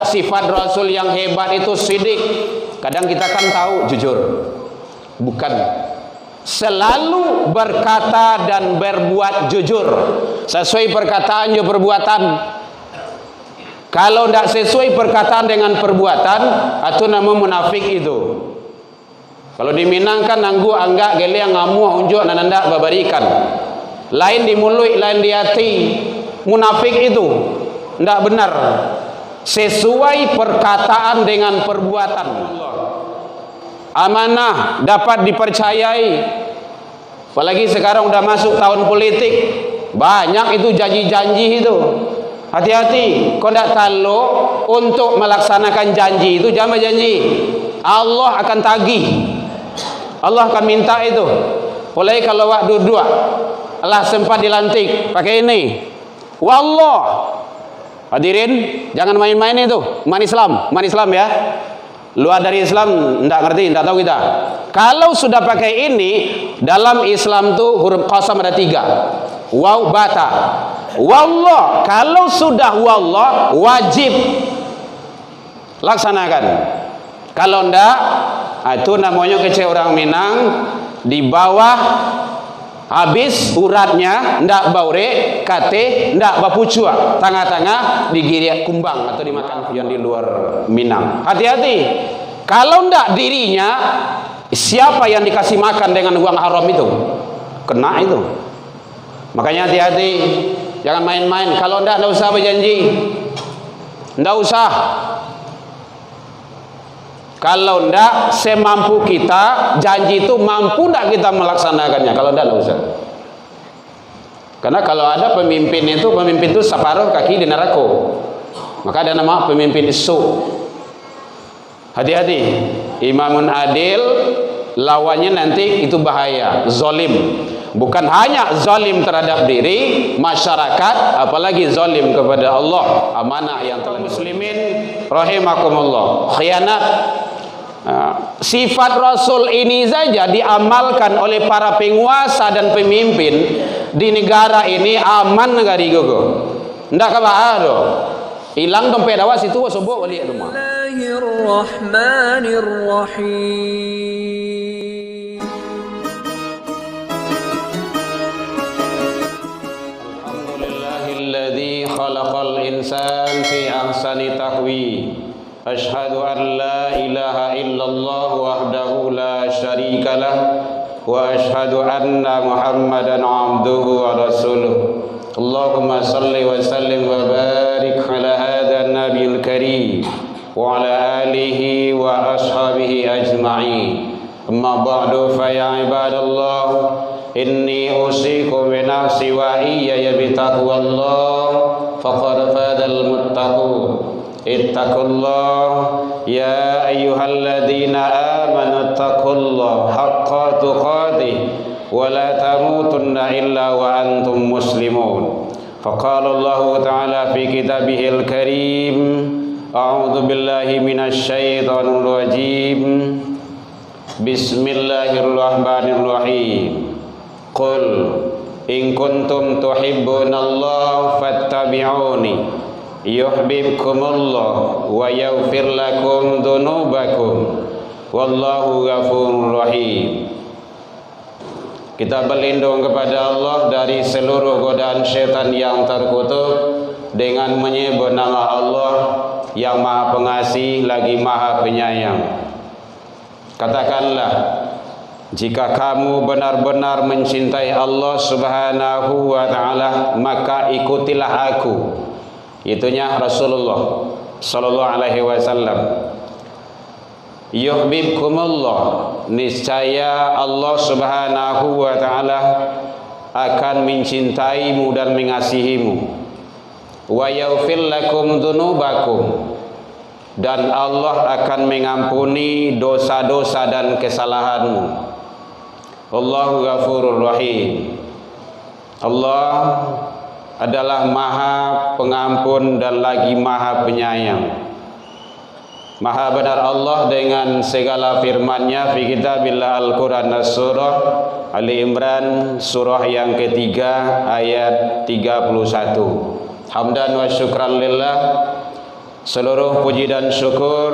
Sifat Rasul yang hebat itu sidik. Kadang kita kan tahu jujur, bukan selalu berkata dan berbuat jujur sesuai perkataan dan perbuatan. Kalau tidak sesuai perkataan dengan perbuatan, itu nama munafik itu. Kalau di Minang kan nanggu anggak gele yang ngamu unjuk nananda babarikan. Lain di mulut, lain di hati. Munafik itu tidak benar. Sesuai perkataan dengan perbuatan. Amanah dapat dipercayai. Apalagi sekarang udah masuk tahun politik, banyak itu janji-janji itu. Hati-hati, kau tidak tahu untuk melaksanakan janji itu, jangan janji. Allah akan tagih, Allah akan minta itu. Apalagi kalau waktu dua, Allah sempat dilantik pakai ini. Wallah. Hadirin, jangan main-main itu. Man Islam ya. Luar dari Islam enggak ngerti, enggak tahu kita. Kalau sudah pakai ini, dalam Islam tuh huruf qasam ada 3. Waw, bata. Wallah, kalau sudah wallah wajib laksanakan. Kalau enggak, itu namanya kece orang Minang, di bawah habis uratnya ndak baure kate ndak bapucua tengah-tengah digiri kumbang atau dimakan yang di luar Minang. Hati-hati, kalau ndak dirinya, siapa yang dikasih makan dengan uang haram itu kena itu. Makanya hati-hati, jangan main-main. Kalau ndak usah berjanji, ndak usah. Kalau ndak semampu kita, janji itu mampu ndak kita melaksanakannya. Kalau ndak usah. Karena kalau ada pemimpin itu separuh kaki di neraka. Maka ada nama pemimpin isu. Hati-hati. Imamun adil, lawannya nanti itu bahaya, zalim. Bukan hanya zalim terhadap diri, masyarakat, apalagi zalim kepada Allah. Amanah yang telah muslimin rahimakumullah. Khianat. Sifat Rasul ini saja diamalkan oleh para penguasa dan pemimpin di negara ini, aman negara itu. Ndak kabah do. Hilang dompet awas itu sobok balik rumah. Bismillahirrahmanirrahim. Alhamdulillahilladzi khalaqal insan fi ahsani taqwim. Ashhadu an la ilaha illallah wahdahu la syarika lah wa ashhadu anna Muhammadan abduhu wa rasuluh. Allahumma salli wa sallim wa barik ala hadha nabiyil karim wa ala alihi wa ashabihi ajma'in. Amma ba'du fa ya ibadallah, inni usikum bi nafsi wa iyaya bi taqwallah faqad fadal muttaqun. Ittaqullah ya ayyuhalladzina amanu ittaqullah haqqa tuqatih wa la tamutunna illa wa antum muslimun. Faqala Allah ta'ala fi kitabihil karim, a'udzu billahi minasy syaithanir rajim. Bismillahirrahmanirrahim. Qul in kuntum tuhibbunallaha fattabi'uni yuhibbukumullah wa yaghfir lakum dzunubakum wallahu ghafurur rahim. Kita berlindung kepada Allah dari seluruh godaan syaitan yang terkutuk dengan menyebut nama Allah yang Maha Pengasih lagi Maha Penyayang. Katakanlah, jika kamu benar-benar mencintai Allah Subhanahu wa ta'ala, maka ikutilah aku. Itunya Rasulullah sallallahu alaihi wasallam. Yuhibbukumullah, niscaya Allah Subhanahu wa ta'ala akan mencintaimu dan mengasihimu. Wa yaghfir lakum dzunubakum, dan Allah akan mengampuni dosa-dosa dan kesalahanmu. Wallahu ghafurur rahim. Allah adalah Maha Pengampun dan lagi Maha Penyayang. Maha benar Allah dengan segala firman-Nya fi kitabillah Al-Qur'an surah Ali Imran surah yang ketiga ayat 31. Hamdan wa syukran lillah, Seluruh puji dan syukur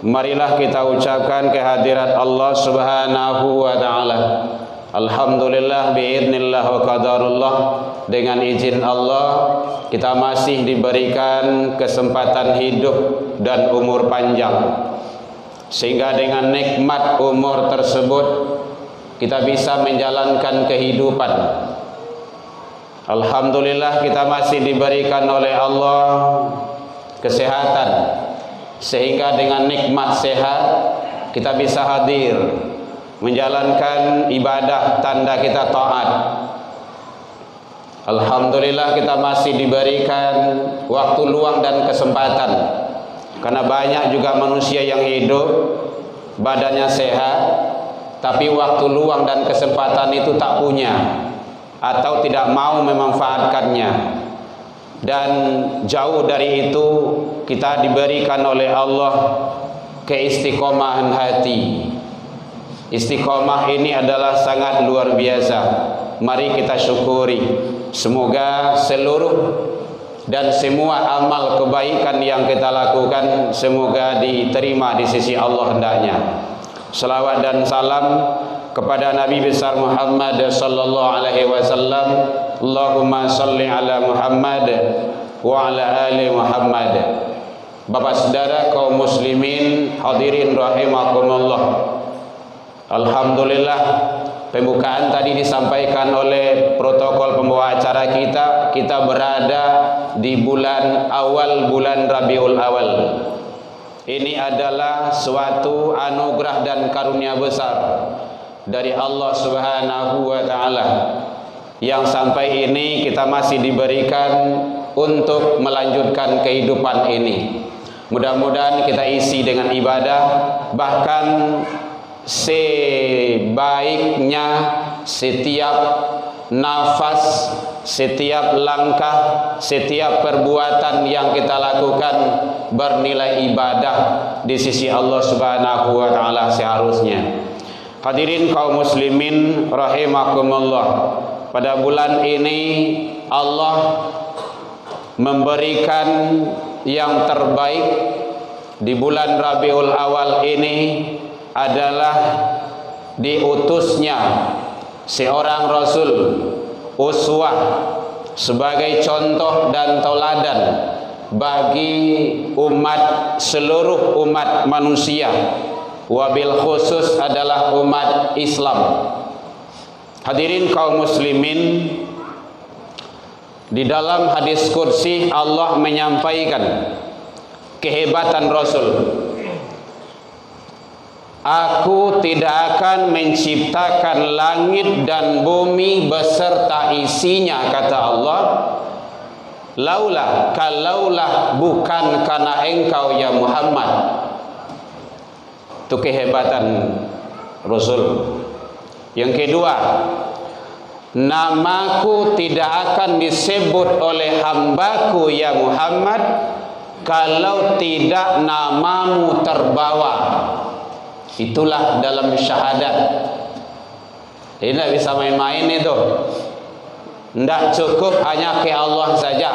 marilah kita ucapkan kehadirat Allah Subhanahu wa taala. Alhamdulillah biidznillah wa qadarullah, dengan izin Allah kita masih diberikan kesempatan hidup dan umur panjang, sehingga dengan nikmat umur tersebut kita bisa menjalankan kehidupan. Alhamdulillah kita masih diberikan oleh Allah kesehatan, sehingga dengan nikmat sehat kita bisa hadir menjalankan ibadah tanda kita taat. Alhamdulillah kita masih diberikan waktu luang dan kesempatan, karena banyak juga manusia yang hidup badannya sehat tapi waktu luang dan kesempatan itu tak punya atau tidak mau memanfaatkannya. Dan jauh dari itu kita diberikan oleh Allah keistiqomahan hati. Istiqomah ini adalah sangat luar biasa. Mari kita syukuri. Semoga seluruh dan semua amal kebaikan yang kita lakukan semoga diterima di sisi Allah hendaknya. Salawat dan salam kepada Nabi besar Muhammad sallallahu alaihi wasallam. Allahumma salli ala Muhammad wa ala ali Muhammad. Bapak saudara kaum muslimin hadirin rahimakumullah. Alhamdulillah, pembukaan tadi disampaikan oleh protokol pembawa acara kita. Kita berada di bulan Rabiul Awal. Ini adalah suatu anugerah dan karunia besar dari Allah Subhanahu wa taala, yang sampai ini kita masih diberikan untuk melanjutkan kehidupan ini. Mudah-mudahan kita isi dengan ibadah, bahkan sebaiknya setiap nafas, setiap langkah, setiap perbuatan yang kita lakukan bernilai ibadah di sisi Allah Subhanahu wa taala seharusnya. Hadirin kaum muslimin rahimakumullah, pada bulan ini Allah memberikan yang terbaik. Di bulan Rabiul Awal ini adalah diutusnya seorang Rasul, uswah, sebagai contoh dan tauladan bagi umat, seluruh umat manusia, wabil khusus adalah umat Islam. Hadirin kaum muslimin, di dalam hadis kursi Allah menyampaikan kehebatan Rasul. Aku tidak akan menciptakan langit dan bumi beserta isinya, kata Allah, kalaulah bukan karena engkau ya Muhammad. Itu kehebatan Rasul. Yang kedua, namaku tidak akan disebut oleh hambaku ya Muhammad kalau tidak namamu terbawa. Itulah dalam syahadat. Ini tidak bisa main-main itu. Tidak cukup hanya ke Allah saja.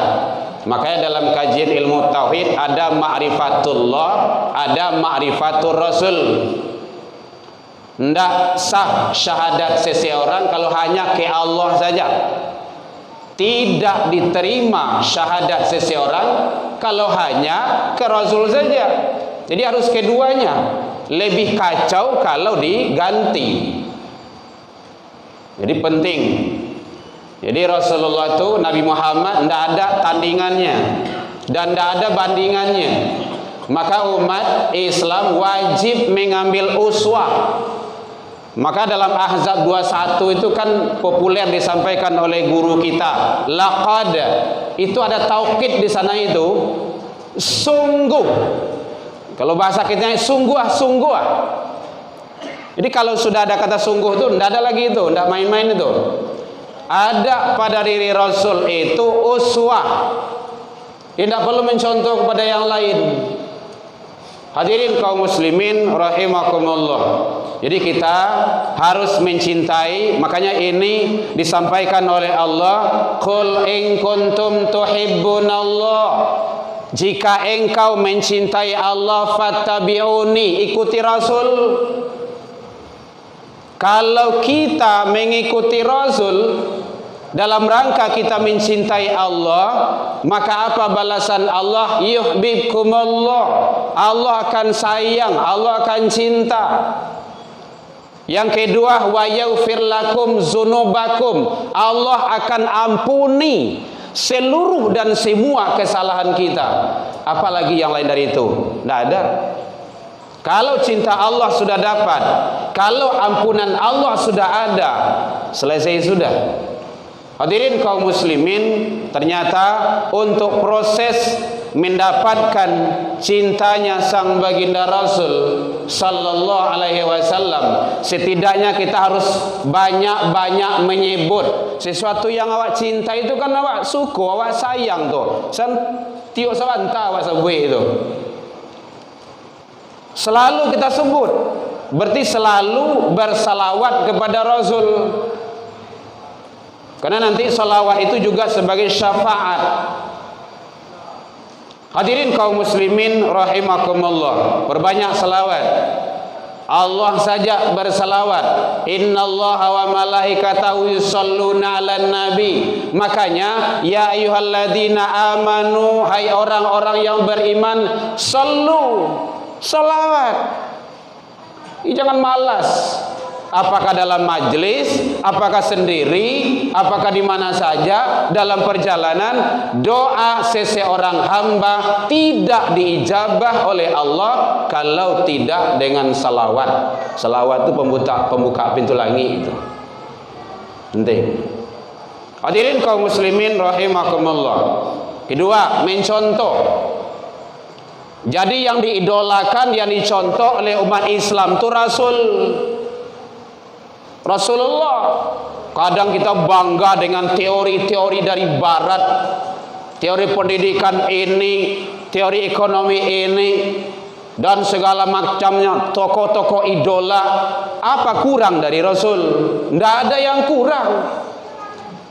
Makanya dalam kajian ilmu tauhid ada ma'rifatullah, ada ma'rifatul Rasul. Tidak sah syahadat seseorang kalau hanya ke Allah saja. Tidak diterima syahadat seseorang kalau hanya ke Rasul saja. Jadi harus keduanya. Lebih kacau kalau diganti. Jadi penting. Jadi Rasulullah itu, Nabi Muhammad, tidak ada tandingannya dan tidak ada bandingannya. Maka umat Islam wajib mengambil uswah. Maka dalam Ahzab 21 itu kan populer disampaikan oleh guru kita, laqad, itu ada taukid di sana itu, sungguh. Kalau bahasa kita sungguh. Jadi kalau sudah ada kata sungguh itu tidak ada lagi itu, tidak main-main itu. Ada pada diri Rasul itu uswah. Tidak perlu mencontoh kepada yang lain. Hadirin kaum muslimin rahimakumullah. Jadi kita harus mencintai, makanya ini disampaikan oleh Allah, qul in kuntum tuhibbunallah. jika engkau mencintai Allah fattabi'uni, ikuti Rasul. Kalau kita mengikuti Rasul dalam rangka kita mencintai Allah, maka apa balasan Allah? Yuhibbukumullah. Allah akan sayang, Allah akan cinta. Yang kedua, wa yaghfir lakum dzunubakum. Allah akan ampuni seluruh dan semua kesalahan kita. Apalagi yang lain dari itu? Tidak ada. Kalau cinta Allah sudah dapat, kalau ampunan Allah sudah ada, selesai sudah. Hadirin kaum muslimin, ternyata untuk proses mendapatkan cintanya sang baginda Rasul sallallahu alaihi wasallam, setidaknya kita harus banyak-banyak menyebut sesuatu yang awak cinta. Itu kan awak suka, awak sayang tuh. Tiok sawanta awak sebut itu. Selalu kita sebut. Berarti selalu bersalawat kepada Rasul. Karena nanti salawat itu juga sebagai syafaat. Hadirin kaum muslimin rahimakumullah, perbanyak salawat. Allah saja bersalawat. Innallaha wa malaikatahu yusholluna 'alan nabi. Makanya ya ayyuhalladzina amanu, hai orang-orang yang beriman, sallu, salawat. Jangan malas. Apakah dalam majlis, apakah sendiri, apakah di mana saja, dalam perjalanan, doa seseorang hamba tidak diijabah oleh Allah kalau tidak dengan salawat. Salawat itu pembuka pintu langit itu. Penting. Hadirin kaum muslimin rahimakumullah. Kedua, mencontoh. Jadi yang diidolakan, yang dicontoh oleh umat Islam itu Rasulullah. Kadang kita bangga dengan teori-teori dari barat, teori pendidikan ini, teori ekonomi ini, dan segala macamnya, tokoh-tokoh idola. Apa kurang dari Rasul? Tidak ada yang kurang.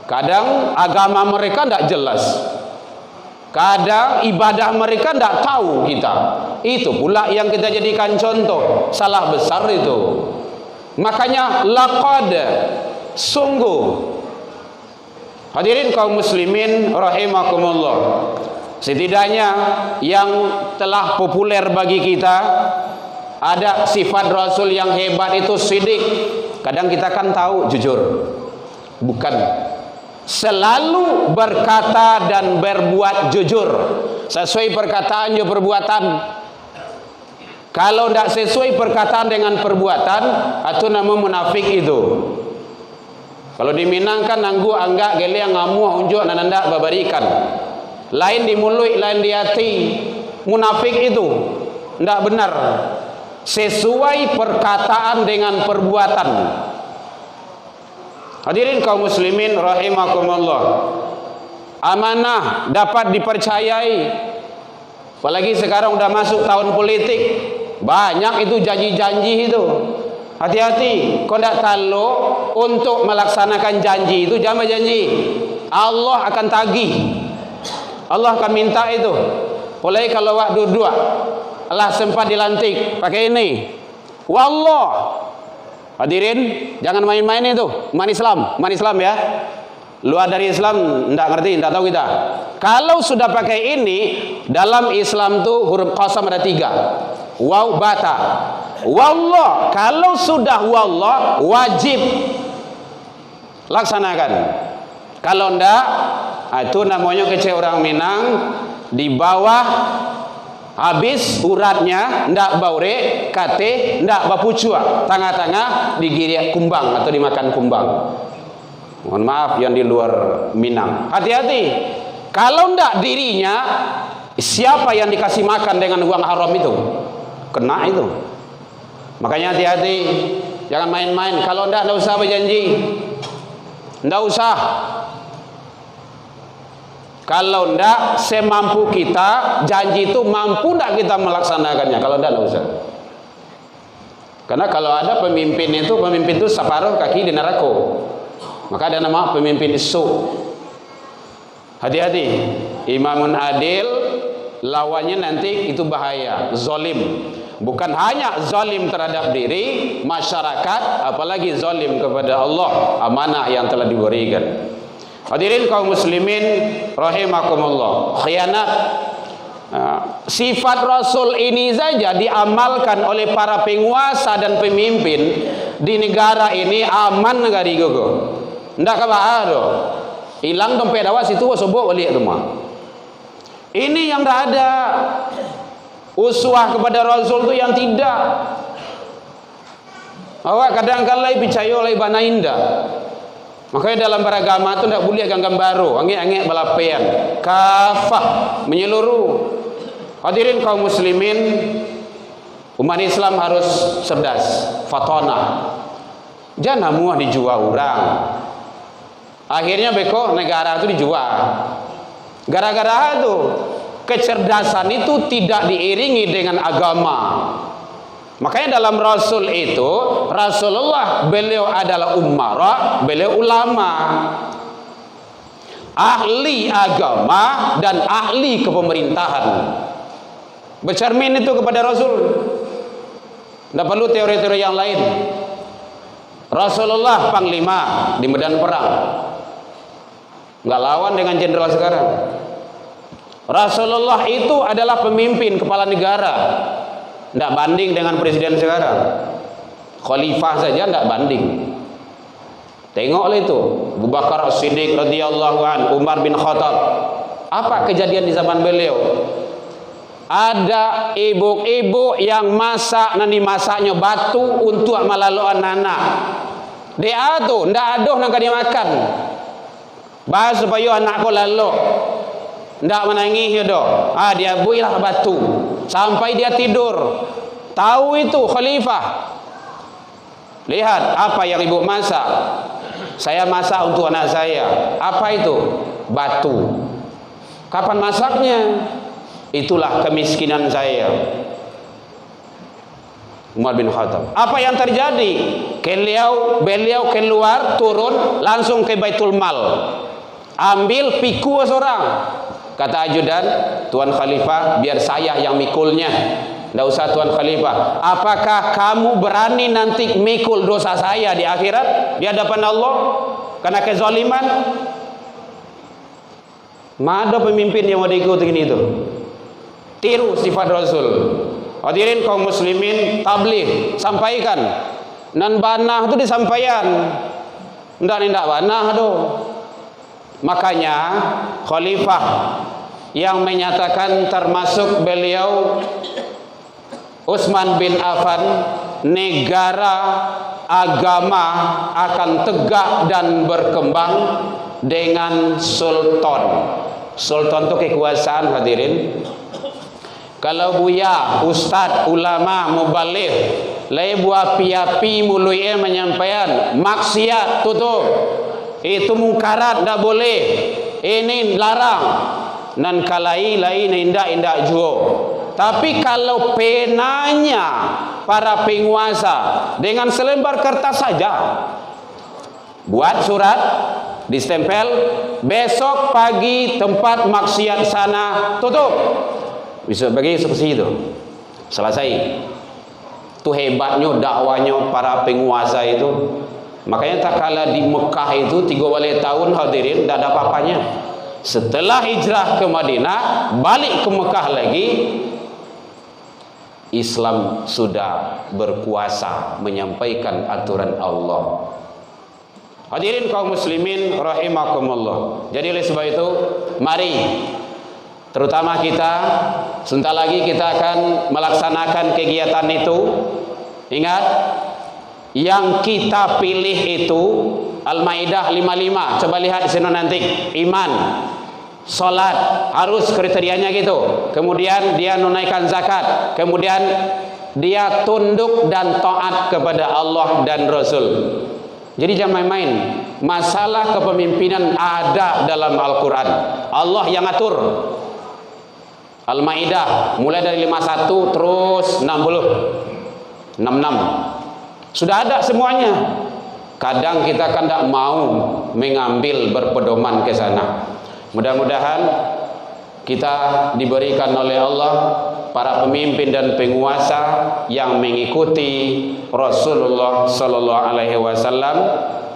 Kadang agama mereka tidak jelas, kadang ibadah mereka tidak tahu kita. Itu pula yang kita jadikan contoh. Salah besar itu. Makanya laqad, sungguh. Hadirin kaum muslimin rahimakumullah, setidaknya yang telah populer bagi kita, ada sifat Rasul yang hebat itu sidik. Kadang kita kan tahu jujur, bukan. Selalu berkata dan berbuat jujur, sesuai perkataan dan perbuatan. Kalau tidak sesuai perkataan dengan perbuatan, itu nama munafik itu. Kalau di Minang kan nanggu anggak gele yang ngamu unjuk nananda babarikan. Lain di mulut, lain di hati. Munafik itu tidak benar. Sesuai perkataan dengan perbuatan. Hadirin kaum muslimin rahimakumullah. Amanah dapat dipercayai. Apalagi sekarang udah masuk tahun politik. Banyak itu janji-janji itu. Hati-hati, kau tidak tahu untuk melaksanakan janji itu, jangan janji. Allah akan tagih. Allah akan minta itu. Apalagi kalau awak dua-dua, Allah sempat dilantik pakai ini. Wallah. Hadirin, jangan main-main itu. Man Islam ya. Luar dari Islam tidak ngerti, tidak tahu kita. Kalau sudah pakai ini, dalam Islam tuh huruf qasam ada 3. Waw bata. Wallah, kalau sudah wallah wajib laksanakan. Kalau enggak, itu namanya kecil orang Minang, di bawah habis uratnya ndak baure kate ndak bapucua, tengah-tengah digiri kumbang atau dimakan kumbang. Mohon maaf yang di luar Minang, hati-hati. Kalau ndak dirinya, siapa yang dikasih makan dengan uang haram itu? Kena itu. Makanya hati-hati, jangan main-main. Kalau ndak usah berjanji, ndak usah. Kalau ndak semampu kita, janji itu mampu ndak kita melaksanakannya. Kalau ndak usah. Karena kalau ada pemimpin itu separuh kaki di neraka. Maka ada nama pemimpin isu. Hati-hati. Imamun adil lawannya nanti itu bahaya, zalim. Bukan hanya zalim terhadap diri, masyarakat, apalagi zalim kepada Allah, amanah yang telah diberikan. Hadirin kaum muslimin rahimakumullah, khianat. Sifat Rasul ini saja diamalkan oleh para penguasa dan pemimpin di negara ini, aman negara gogo. Ndak kabado. Hilang dompet awak situ sobok balik rumah. Ini yang tidak ada. Uswah kepada Rasul itu yang tidak. Awak kadang-kadang percaya oleh bana indah. Makanya dalam beragama itu tidak boleh ganggam baru, angin-angin balapean, kafah menyeluruh. Hadirin kaum muslimin, umat Islam harus cerdas, fatona. Jangan muah dijual orang. Akhirnya beko negara itu dijual. Gara-gara itu kecerdasan itu tidak diiringi dengan agama. Makanya dalam Rasul itu, Rasulullah beliau adalah umara, beliau ulama, ahli agama dan ahli kepemerintahan. Bercermin itu kepada Rasul. Tidak perlu teori-teori yang lain. Rasulullah panglima di medan perang, nggak lawan dengan jenderal sekarang. Rasulullah itu adalah pemimpin kepala negara, tidak banding dengan presiden sekarang. Khalifah saja tidak banding. Tengoklah itu Abu Bakar As-Siddiq radhiyallahu an, Umar bin Khattab. Apa kejadian di zaman beliau? Ada ibu-ibu yang masak, nanti masaknya batu untuk malaluan anak. Dia tu ndak aduh nak dimakan. Bahas supaya anak ko lalu ndak menangis ya doh. Dia builah batu sampai dia tidur. Tahu itu khalifah. Lihat apa yang ibu masak. Saya masak untuk anak saya. Apa itu? Batu. Kapan masaknya? Itulah kemiskinan saya. Umar bin Khattab. Apa yang terjadi? Beliau keluar, turun langsung ke Baitul Mal. Ambil piku seorang. Kata ajudan, Tuan Khalifah, biar saya yang mikulnya. Tidak usah Tuan Khalifah. Apakah kamu berani nanti mikul dosa saya di akhirat, di hadapan Allah karena kezaliman? Mana pemimpin yang mau diikuti itu? Tiru sifat Rasul. Hadirin kaum muslimin, tabligh, sampaikan. Nan banah itu disampaikan. Ndak banah tu. Makanya khalifah yang menyatakan termasuk beliau Utsman bin Affan, negara agama akan tegak dan berkembang dengan sultan. Sultan itu kekuasaan, hadirin. Kalau buya, ustad, ulama, mubaligh, lai buah api-api mului menyampaikan maksiat tutup. Itu mungkarat tidak boleh. Ini larang. Nan kalai lain indak juo. Tapi kalau penanya para penguasa dengan selembar kertas saja, buat surat, distempel, besok pagi tempat maksiat sana tutup. Bisa bagi seperti itu. Selesai. Itu hebatnya dakwanya para penguasa itu. Makanya tak kala di Mekah itu 3 balik tahun hadirin tidak ada apa-apanya. Setelah hijrah ke Madinah, balik ke Mekah lagi, Islam sudah berkuasa menyampaikan aturan Allah. Hadirin kaum muslimin rahimakumullah. Jadi oleh sebab itu, mari terutama kita sebentar lagi kita akan melaksanakan kegiatan itu. Ingat, yang kita pilih itu Al-Maidah 55. Coba lihat di sini nanti. Iman, salat, harus kriterianya gitu. Kemudian dia menunaikan zakat. Kemudian dia tunduk dan taat kepada Allah dan Rasul. Jadi jangan main-main. Masalah kepemimpinan ada dalam Al-Quran. Allah yang atur. Al-Maidah mulai dari 51 terus 60 66 sudah ada semuanya. Kadang kita kan tidak mau mengambil berpedoman ke sana. Mudah-mudahan Kita diberikan oleh Allah para pemimpin dan penguasa yang mengikuti Rasulullah sallallahu alaihi wasallam,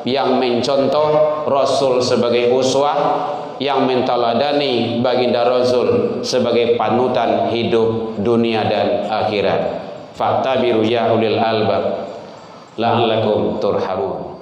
yang mencontoh Rasul sebagai uswah, yang menteladani baginda Rasul sebagai panutan hidup dunia dan akhirat. Fattabiru ya ulil albab la'allakum turhamun.